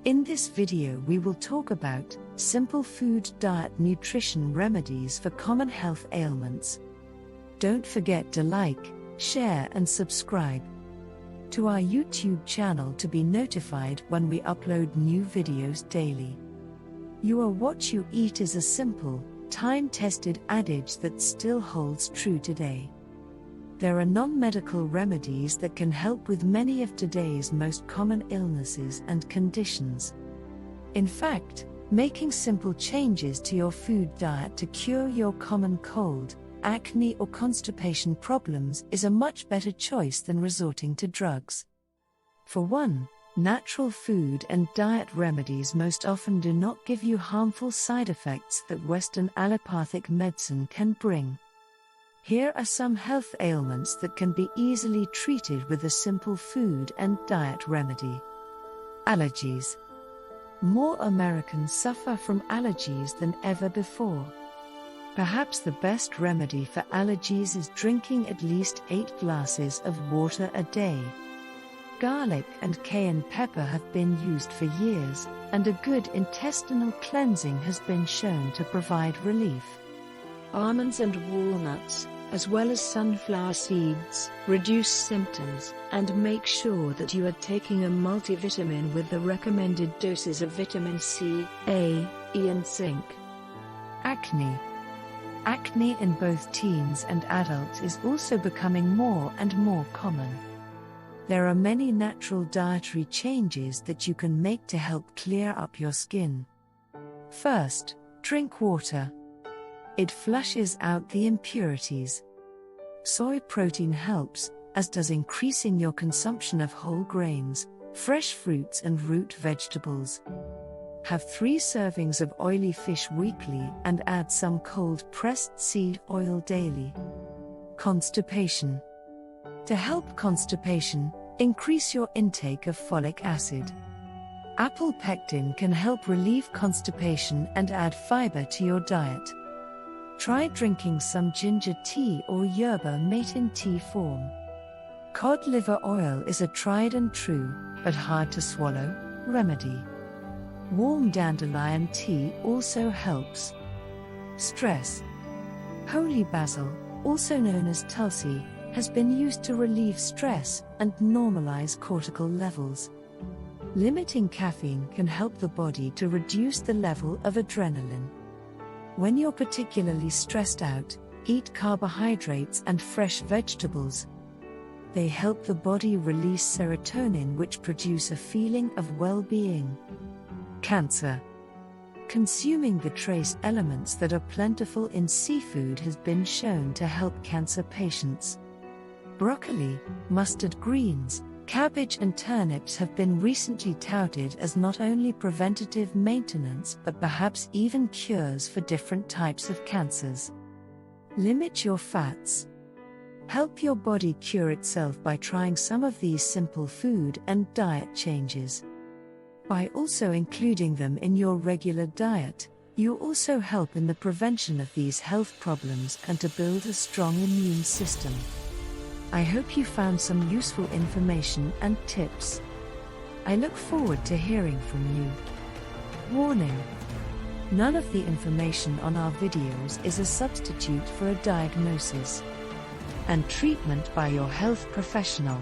In this video we will talk about simple food diet nutrition remedies for common health ailments. Don't forget to like, share and subscribe to our YouTube channel to be notified when we upload new videos daily. You are what you eat is a simple, time-tested adage that still holds true today. There are non-medical remedies that can help with many of today's most common illnesses and conditions. In fact, making simple changes to your food diet to cure your common cold, acne or constipation problems is a much better choice than resorting to drugs. For one, natural food and diet remedies most often do not give you harmful side effects that Western allopathic medicine can bring. Here are some health ailments that can be easily treated with a simple food and diet remedy. Allergies. More Americans suffer from allergies than ever before. Perhaps the best remedy for allergies is drinking at least 8 glasses of water a day. Garlic and cayenne pepper have been used for years, and a good intestinal cleansing has been shown to provide relief. Almonds and walnuts, as well as sunflower seeds, reduce symptoms, and make sure that you are taking a multivitamin with the recommended doses of vitamin C, A, E and zinc. Acne. Acne in both teens and adults is also becoming more and more common. There are many natural dietary changes that you can make to help clear up your skin. First, drink water. It flushes out the impurities. Soy protein helps, as does increasing your consumption of whole grains, fresh fruits and root vegetables. Have 3 servings of oily fish weekly and add some cold-pressed seed oil daily. Constipation. To help constipation, increase your intake of folic acid. Apple pectin can help relieve constipation and add fiber to your diet. Try drinking some ginger tea or yerba mate in tea form. Cod liver oil is a tried and true, but hard to swallow, remedy. Warm dandelion tea also helps. Stress. Holy basil, also known as tulsi, has been used to relieve stress and normalize cortical levels. Limiting caffeine can help the body to reduce the level of adrenaline. When you're particularly stressed out, eat carbohydrates and fresh vegetables. They help the body release serotonin, which produce a feeling of well-being. Cancer. Consuming the trace elements that are plentiful in seafood has been shown to help cancer patients. Broccoli, mustard greens, cabbage and turnips have been recently touted as not only preventative maintenance but perhaps even cures for different types of cancers. Limit your fats. Help your body cure itself by trying some of these simple food and diet changes. By also including them in your regular diet, you also help in the prevention of these health problems and to build a strong immune system. I hope you found some useful information and tips. I look forward to hearing from you. Warning: none of the information on our videos is a substitute for a diagnosis and treatment by your health professional.